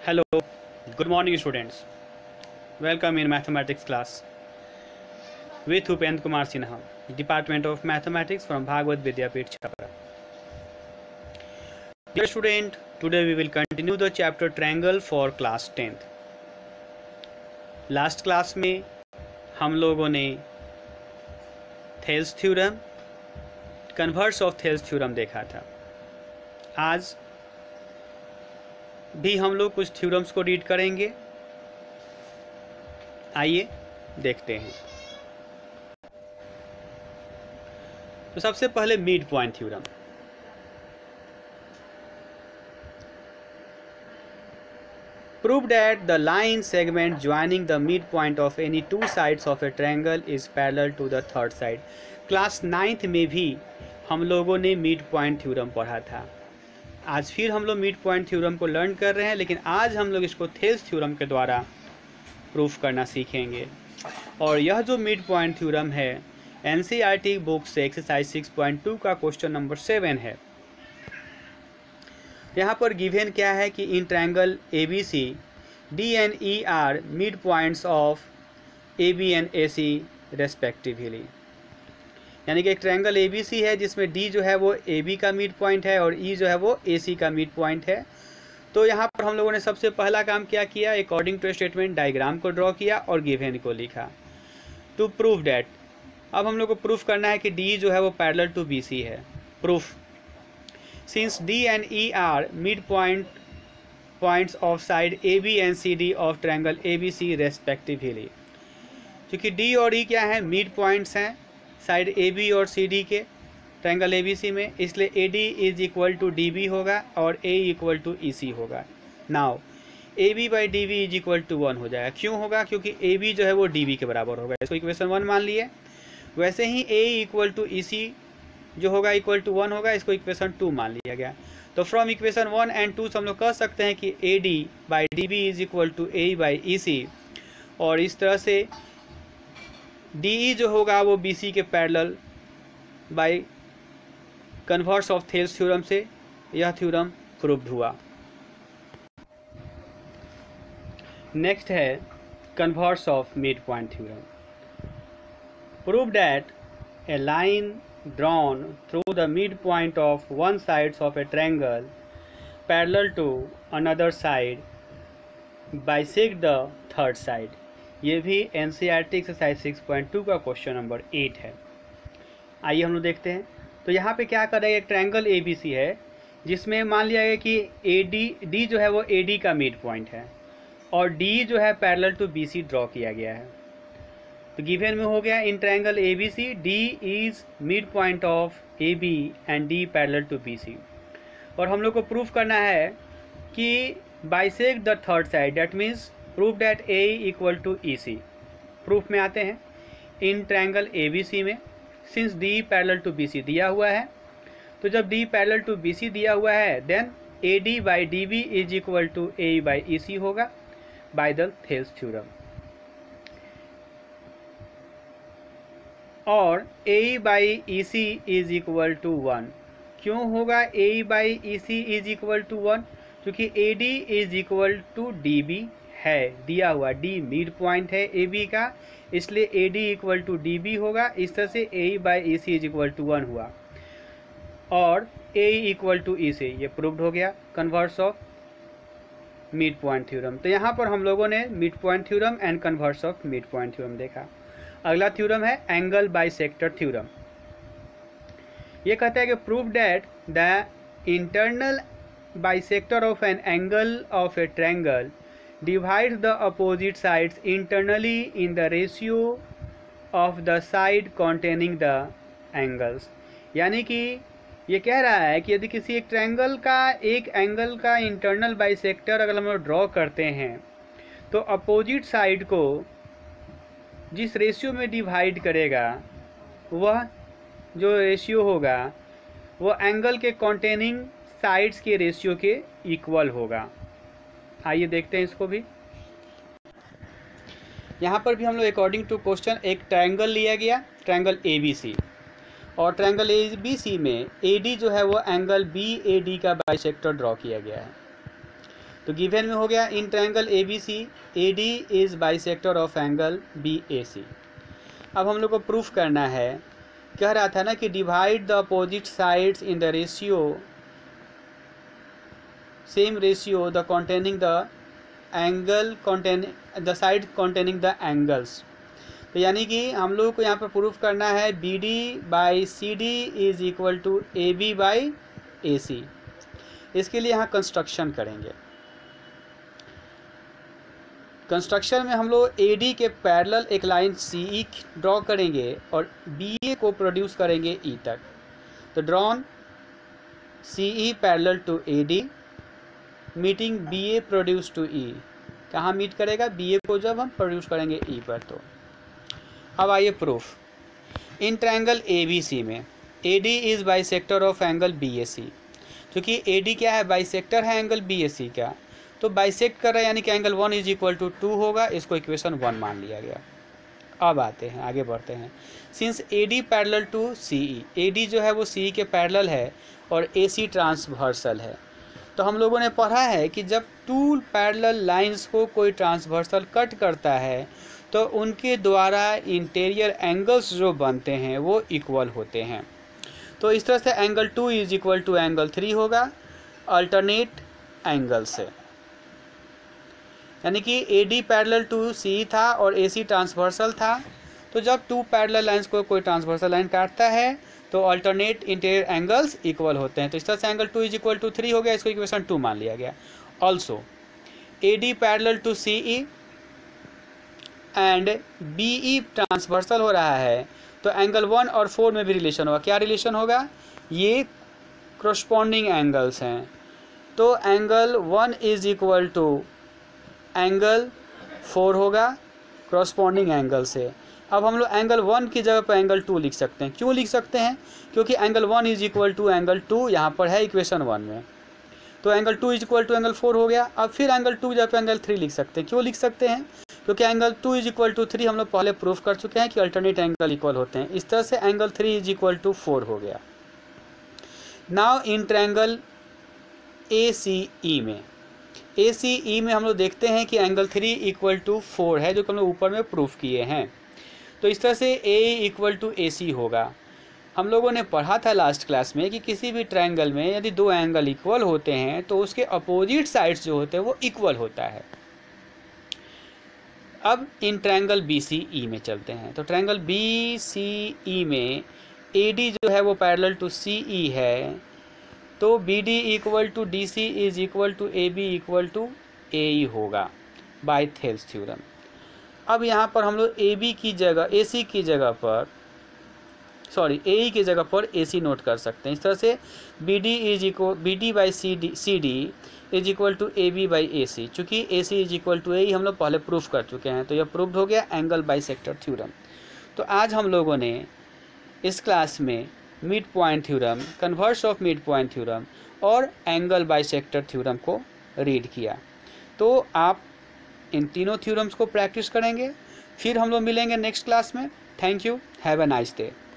Hello, good morning students. Welcome in mathematics class with Upendra Kumar Sinha, Department of Mathematics from Bhagavad Vidyapeeth Chhapra. Dear student, today we will continue the chapter Triangle for class 10th. Last class में हम लोगों ने Thales theorem, converse of Thales theorem देखा था। आज भी हम लोग कुछ थ्योरम्स को रीड करेंगे। आइए देखते हैं। तो सबसे पहले mid point theorem. Prove that the line segment joining the midpoint of any two sides of a triangle is parallel to the third side. Class 9th में भी हम लोगों ने मिड पॉइंट थ्योरम पढ़ा था। आज फिर हम लोग मिड पॉइंट थ्योरम को लर्न कर रहे हैं, लेकिन आज हम लोग इसको थेल्स थ्योरम के द्वारा प्रूफ करना सीखेंगे। और यह जो मिड पॉइंट थ्योरम है एनसीईआरटी बुक से एक्सरसाइज 6.2 का क्वेश्चन नंबर 7 है। यहाँ पर गिवन क्या है कि इन triangle ABC D and E R mid points of AB and AC respectively. यानी कि एक ट्रायंगल ABC है जिसमें D जो है वो AB का मिड पॉइंट है और E जो है वो AC का मिड पॉइंट है। तो यहाँ पर हम लोगों ने सबसे पहला काम क्या किया, अकॉर्डिंग टू स्टेटमेंट डायग्राम को ड्रॉ किया और गिवन को लिखा। टू प्रूव डैट, अब हम लोग को प्रूफ करना है कि D जो है वो पैरेलल टू BC है। Proof, since D and E are midpoint points of side AB and CD of triangle ABC respectively। क्योंकि D और E क्या है, मिड पॉइंट्स हैं साइड AB और CD के ट्रायंगल ABC में, इसलिए AD is equal to DB होगा और A इक्वल टू EC होगा। Now AB by DB is equal to 1 हो जाएगा। क्यों होगा? क्योंकि AB जो है वो DB के बराबर होगा। इसको इक्वेशन 1 मान लिए। वैसे ही A इक्वल टू EC जो होगा इक्वल टू 1 होगा, इसको इक्वेशन 2 मान लिया गया। तो फ्रॉम इक्वेशन 1 एंड 2 हम लोग कह सकते हैं कि AD by DB is equal to A by EC, और इस तरह से DE जो होगा वो BC के parallel by converse of Thales theorem से यह थ्योरम प्रूव्ड हुआ। नेक्स्ट है converse of mid point theorem. Prove that A line drawn through the midpoint of one side of a triangle parallel to another side bisect the third side। ये भी NCERT exercise 6.2 का question number 8 है। आइए हम लोग देखते हैं। तो यहाँ पे क्या कर रहे हैं, एक ट्रायंगल ABC है जिसमें मान लिया गया कि D जो है वो AD का मिड पॉइंट है और D जो है पैरेलल टू BC ड्रॉ किया गया है। तो गिवन में हो गया in triangle ABC D is mid point of AB and D parallel to BC। और हम लोग को प्रूफ करना है कि bisect the third side, that means proof that A equal to EC। Proof में आते हैं। इन ट्रायंगल ABC में since D parallel to BC दिया हुआ है, तो जब D पैरेलल टू BC दिया हुआ है then AD by DB is equal to A by EC होगा बाय द थेल्स थ्योरम। और A by EC is equal to 1। क्यों होगा A by EC is equal to 1? क्योंकि AD is equal to DB है, दिया हुआ D mid point है AB का, इसलिए AD इक्वल टू DB होगा। इस तरह से A by EC is equal to 1 हुआ और A इक्वल टू EC, ये प्रूव्ड हो गया converse of mid point theorem. तो यहाँ पर हम लोगों ने mid point theorem and converse of mid point theorem देखा। अगला थ्योरम है एंगल बाइसेक्टर थ्योरम। ये कहता है कि prove that the internal bisector of an angle of A triangle divides the opposite sides internally in the ratio of the side containing the angles. यानी कि ये कह रहा है कि यदि किसी एक ट्रायंगल का एक एंगल का इंटरनल बाइसेक्टर अगर हम लोग ड्रॉ करते हैं तो अपोजिट साइड को जिस रेशियो में डिवाइड करेगा वह जो रेशियो होगा वो एंगल के कॉन्टेनिंग साइड्स के रेशियो के इक्वल होगा। आइए देखते हैं इसको भी। यहाँ पर भी हम लोग अकॉर्डिंग टू क्वेश्चन एक ट्रायंगल लिया गया, ट्रायंगल ABC, और ट्रायंगल ABC में AD जो है वो एंगल BAD का बाइसेक्टर ड्रॉ किया गया है। तो गिवन में हो गया in triangle ABC AD is bisector of angle BAC। अब हम लोग को प्रूफ करना है, कह रहा था ना कि divide the opposite sides in the ratio same ratio the containing the angle containing the side containing the angles. तो यानी कि हम लोग को यहाँ पर प्रूफ करना है BD by CD is equal to AB by AC। इसके लिए यहाँ कंस्ट्रक्शन करेंगे। कंस्ट्रक्शन में हम लोग AD के पैरेलल एक लाइन CE ड्रॉ करेंगे और BA को प्रोड्यूस करेंगे E तक। तो drawn CE parallel to AD meeting BA produce to E। कहाँ मीट करेगा? BA को जब हम प्रोड्यूस करेंगे E पर। तो अब आइए प्रूफ। इन ट्रायंगल ABC में AD is bisector of angle BAC। क्योंकि AD क्या है? बाइसेक्टर है एंगल BAC का, तो बाइसेक्ट कर रहा है यानी कि एंगल 1 इज इक्वल टू 2 होगा। इसको इक्वेशन 1 मान लिया गया। अब आते हैं, आगे बढ़ते हैं। Since AD parallel to CE, AD जो है वो CE के पैरेलल है और AC ट्रांसवर्सल है। तो हम लोगों ने पढ़ा है कि जब टू पैरेलल लाइंस को कोई ट्रांसवर्सल कट करता है तो उनके द्वारा इंटीरियर एंगल्स जो बनते हैं वो इक्वल होते हैं। तो इस तरह से angle 2 is equal to angle 3 होगा अल्टरनेट एंगल से। यानी कि AD पैरेलल टू CE था और AC ट्रांसवर्सल था। तो जब टू पैरेलल लाइंस को कोई ट्रांसवर्सल लाइन काटता है तो अल्टरनेट इंटीरियर एंगल्स इक्वल होते हैं। तो इस तरह से एंगल 2 इज इक्वल टू 3 हो गया। इसको इक्वेशन 2 मान लिया गया। Also AD parallel to CE and BE transversal हो रहा है तो एंगल 1 और 4 में भी रिलेशन होगा। क्या रिलेशन होगा? ये करस्पॉन्डिंग एंगल्स हैं। तो angle 1 is equal to angle 4 होगा करस्पॉन्डिंग एंगल से। अब हम लोग एंगल 1 की जगह पर एंगल 2 लिख सकते हैं। क्यों लिख सकते हैं? क्योंकि angle 1 is equal to angle 2 यहाँ पर है इक्वेशन 1 में। तो angle 2 is equal to angle 4 हो गया। अब फिर एंगल 2 की जगह पर एंगल 3 लिख सकते हैं। क्यों लिख सकते हैं? क्योंकि एंगल 2 इज इक्वल टू 3 हम लोग पहले प्रूफ कर चुके हैं कि अल्टरनेट एंगल इक्वल होते हैं। इस तरह से एंगल 3 इज इक्वल टू 4 हो गया। नाउ इन ट्रायंगल ACE में हम लोग देखते हैं कि एंगल 3 इक्वल टू 4 है, जो कि हम लोग ऊपर में प्रूफ किए हैं। तो इस तरह से AE इक्वल टू AC होगा। हम लोगों ने पढ़ा था लास्ट क्लास में कि किसी भी ट्रायंगल में यदि दो एंगल इक्वल होते हैं तो उसके अपोजिट साइड्स जो होते हैं वो इक्वल होता है। अब इन ट्रायंगल BCE में चलते हैं। तो ट्रायंगल BCE में AD जो है वो पैरेलल टू CE है, तो BD equal to DC is equal to AB equal to AE होगा बाय थेल्स थ्योरम। अब यहाँ पर हम लोग AB की जगह AC की जगह पर AE की जगह पर AC नोट कर सकते हैं। इस तरह से BD by CD is equal to AB by AC। चूँकि AC is equal to AE हम लोग पहले प्रूफ कर चुके हैं, तो यह प्रूफ हो गया एंगल बाइसेक्टर थ्योरम। तो आज हम लोगों ने इस क्लास में mid point theorem, converse of mid point theorem और एंगल बाइसेक्टर थ्योरम को रीड किया। तो आप इन तीनों थ्योरम्स को प्रैक्टिस करेंगे। फिर हम लोग मिलेंगे नेक्स्ट क्लास में। Thank you, have a nice day.